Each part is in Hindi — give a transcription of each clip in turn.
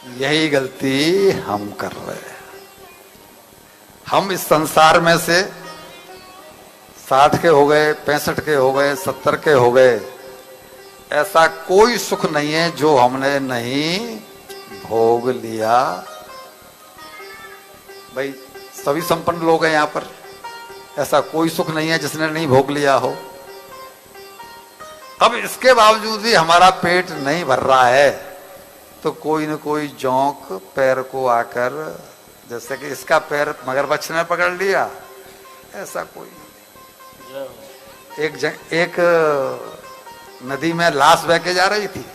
यही गलती हम कर रहे हैं। हम इस संसार में से 60 के हो गए, 65 के हो गए, 70 के हो गए, ऐसा कोई सुख नहीं है जो हमने नहीं भोग लिया। भाई सभी संपन्न लोग हैं यहां पर, ऐसा कोई सुख नहीं है जिसने नहीं भोग लिया हो। अब इसके बावजूद भी हमारा पेट नहीं भर रहा है तो कोई न कोई जोंक पैर को आकर, जैसे कि इसका पैर मगरमच्छ ने पकड़ लिया, ऐसा कोई नहीं। एक नदी में लाश बह के जा रही थी,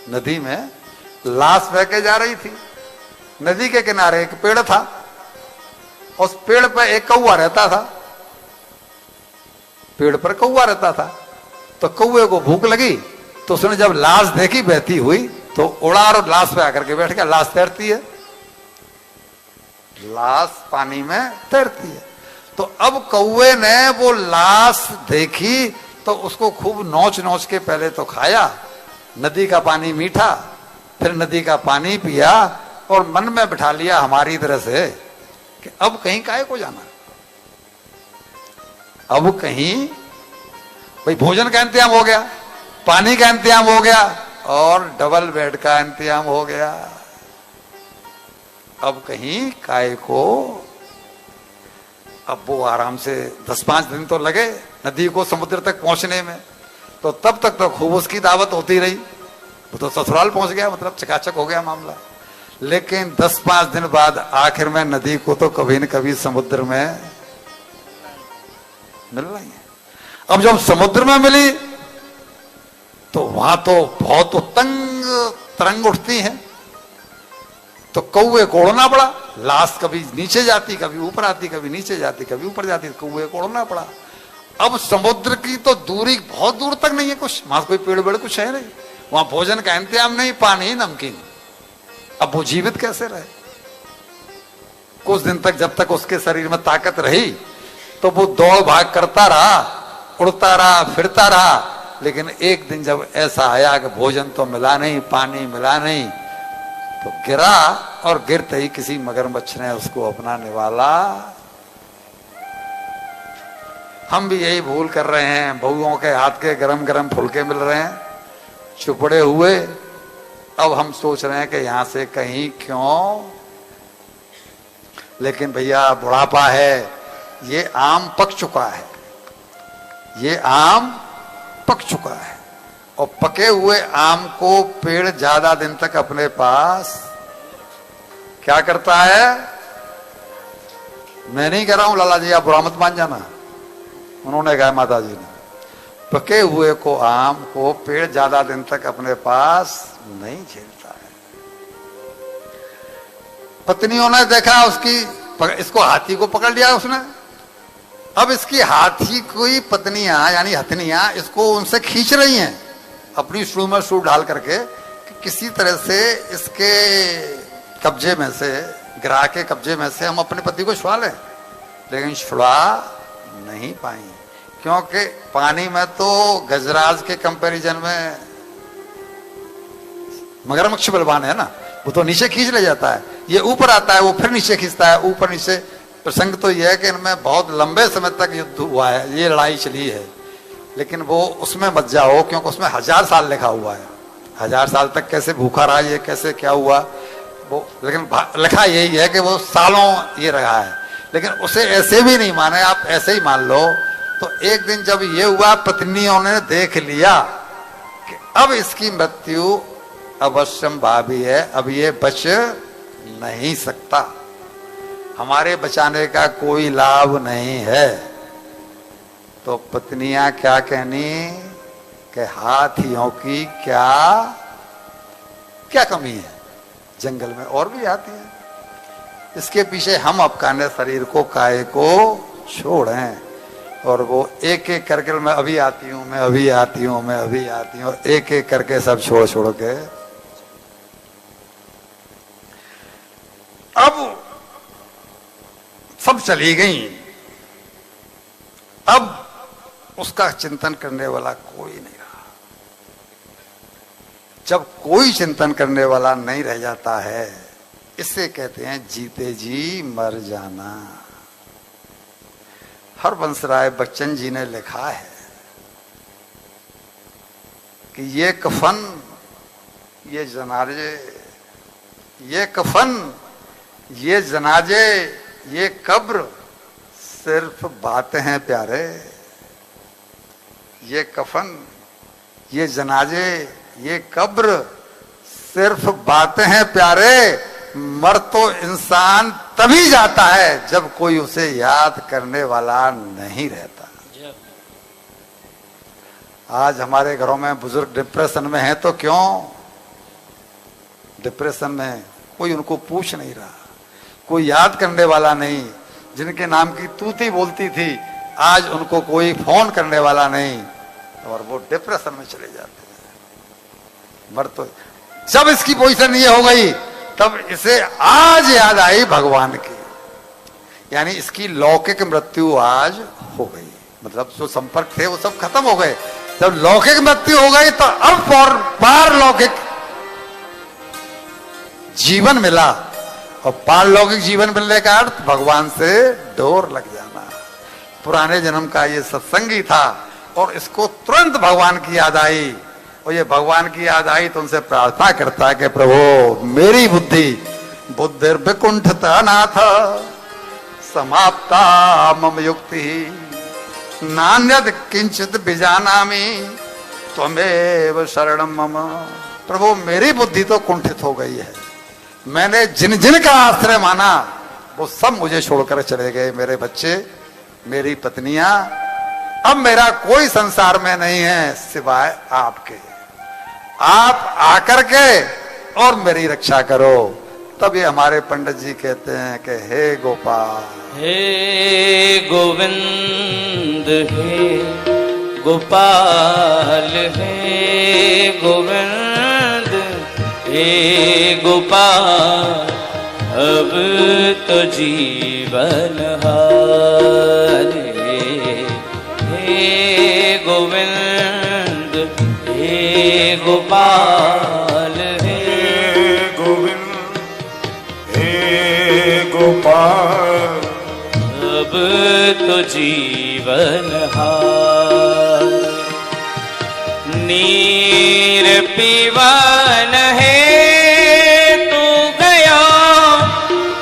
नदी में लाश बह के जा रही थी। नदी के किनारे एक पेड़ था, उस पेड़ पर एक कौवा रहता था, पेड़ पर कौवा रहता था। तो कौवे को भूख लगी तो उसने जब लाश देखी बहती हुई तो उड़ा और लाश पे आकर के बैठ गया। लाश तैरती है, लाश पानी में तैरती है। तो अब कौवे ने वो लाश देखी तो उसको खूब नोच नोच के पहले तो खाया, नदी का पानी मीठा, फिर नदी का पानी पिया और मन में बिठा लिया हमारी तरह से कि अब कहीं काहे को जाना, अब कहीं भाई भोजन का इंतजाम हो गया, पानी का इंतजाम हो गया और डबल बेड का इंतजाम हो गया, अब कहीं काय को। अब वो आराम से 10-5 दिन तो लगे नदी को समुद्र तक पहुंचने में, तो तब तक तो खूब उसकी दावत होती रही। वो तो ससुराल पहुंच गया, मतलब चकाचक हो गया मामला। लेकिन 10-5 दिन बाद आखिर में नदी को तो कभी न कभी समुद्र में मिल रही है। अब जब समुद्र में मिली तो वहां तो बहुत उत्तंग तरंग उठती हैं, तो कौवे को उड़ना पड़ा। लाश कभी नीचे जाती, कभी ऊपर आती, कभी नीचे जाती, कभी ऊपर जाती, कौवे को उड़ना पड़ा। अब समुद्र की तो दूरी बहुत दूर तक नहीं है, कुछ वहां कोई पेड़ वेड़ कुछ है नहीं, वहां भोजन का इंतजाम नहीं, पानी नमकीन। अब वो जीवित कैसे रहे? कुछ दिन तक जब तक उसके शरीर में ताकत रही तो वो दौड़ भाग करता रहा, उड़ता रहा, फिरता रहा। लेकिन एक दिन जब ऐसा आया कि भोजन तो मिला नहीं, पानी मिला नहीं, तो गिरा और गिरते ही किसी मगरमच्छ ने उसको अपना निवाला। हम भी यही भूल कर रहे हैं, बहुओं के हाथ के गरम गरम फुलके मिल रहे हैं, चुपड़े हुए। अब हम सोच रहे हैं कि यहां से कहीं क्यों, लेकिन भैया बुढ़ापा है, ये आम पक चुका है, ये आम पक चुका है। और पके हुए आम को पेड़ ज्यादा दिन तक अपने पास क्या करता है? मैं नहीं कह रहा हूं लाला जी, आप बुरा मत मान जाना, उन्होंने कहा माता जी ने, पके हुए को आम को पेड़ ज्यादा दिन तक अपने पास नहीं झेलता है। पत्नियों ने देखा उसकी, इसको हाथी को पकड़ लिया उसने। अब इसकी हाथी कोई पत्नियां यानी हथनियां इसको उनसे खींच रही हैं अपनी शुरू में शुरू डाल करके कि किसी तरह से इसके कब्जे में से, गिरा के कब्जे में से हम अपने पति को छुड़ा लें, लेकिन छुड़ा नहीं पाई, क्योंकि पानी में तो गजराज के कंपैरिजन में मगरमच्छ बलवान है ना, वो तो नीचे खींच ले जाता है, ये ऊपर आता है, वो फिर नीचे खींचता है, ऊपर नीचे। प्रसंग तो यह है कि इनमें बहुत लंबे समय तक युद्ध हुआ है, ये लड़ाई चली है, लेकिन वो उसमें मत जाओ क्योंकि उसमें 1000 साल लिखा हुआ है। 1000 साल तक कैसे भूखा रहा, ये कैसे क्या हुआ वो, लेकिन लिखा यही है कि वो सालों ये रहा है। लेकिन उसे ऐसे भी नहीं माने, आप ऐसे ही मान लो। तो एक दिन जब ये हुआ, पत्नियों ने देख लिया कि अब इसकी मृत्यु अवश्यंभावी है, अब ये बच नहीं सकता, हमारे बचाने का कोई लाभ नहीं है। तो पत्नियां क्या कहनी कि हाथियों की क्या क्या कमी है, जंगल में और भी हाथी हैं, इसके पीछे हम अपने शरीर को, काय को छोड़ें। और वो एक एक करके, मैं अभी आती हूं, मैं अभी आती हूं, मैं अभी आती हूं, एक एक करके सब छोड़ छोड़ के अब सब चली गई। अब उसका चिंतन करने वाला कोई नहीं रहा। जब कोई चिंतन करने वाला नहीं रह जाता है, इसे कहते हैं जीते जी मर जाना। हरबंस राय बच्चन जी ने लिखा है कि ये कफन, ये जनाजे, ये कफन, ये जनाजे, ये कब्र सिर्फ बातें हैं प्यारे। ये कफन, ये जनाजे, ये कब्र सिर्फ बातें हैं प्यारे। मर तो इंसान तभी जाता है जब कोई उसे याद करने वाला नहीं रहता। आज हमारे घरों में बुजुर्ग डिप्रेशन में हैं, तो क्यों डिप्रेशन में? कोई उनको पूछ नहीं रहा, कोई याद करने वाला नहीं। जिनके नाम की तूती बोलती थी, आज उनको कोई फोन करने वाला नहीं, और वो डिप्रेशन में चले जाते हैं। मर तो जब इसकी पोजीशन ये हो गई, तब इसे आज याद आई भगवान की, यानी इसकी लौकिक मृत्यु आज हो गई। मतलब जो संपर्क थे वो सब खत्म हो गए। जब लौकिक मृत्यु हो गई तो अब पारलौकिक जीवन मिला, और पारलौकिक जीवन मिलने का अर्थ भगवान से डोर लग जाना। पुराने जन्म का ये सत्संगी था, और इसको तुरंत भगवान की याद आई, और ये भगवान की याद आई तो उनसे प्रार्थना करता है कि प्रभु मेरी बुद्धि बुद्धिर्विकुंठता नाथ समाप्ता मम युक्ति नान्यद किंचित बिजानामि त्वमेव शरणम मम। प्रभु मेरी बुद्धि तो कुंठित हो गई है, मैंने जिन जिन का आश्रय माना वो सब मुझे छोड़कर चले गए। मेरे बच्चे, मेरी पत्नियां, अब मेरा कोई संसार में नहीं है सिवाय आपके। आप आकर के और मेरी रक्षा करो। तब ये हमारे पंडित जी कहते हैं कि हे गोपाल, हे गोविंद, हे गोपाल, हे गोविंद, हे गोपाल, अब तो जीवन हारे। हे गोविंद, हे गोपाल, हे गोविंद, हे गोपाल, अब तो जीवन हार। नीर पीवन है तू गया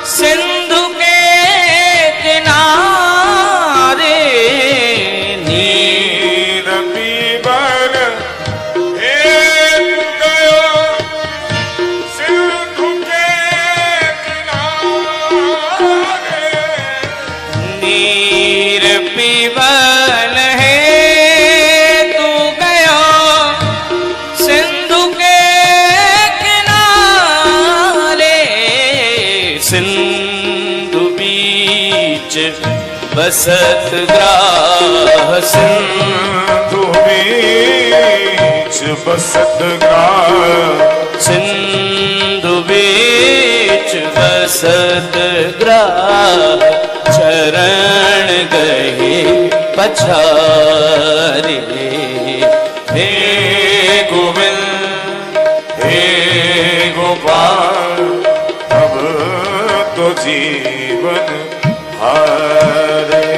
सिंधु के किनारे। नीर पीवन है तू गया सिंधु के किनारे। नीर पीवन है तू गया सिंधु के किनारे। सिंधु बीच बसत ग्राह, सिंधु बीच बसत ग्राह, सिंधु बीच बसत ग्राह। चरण गए पछारे। हे गोविंद, हे गोपाल, अब तो जीवन हारे।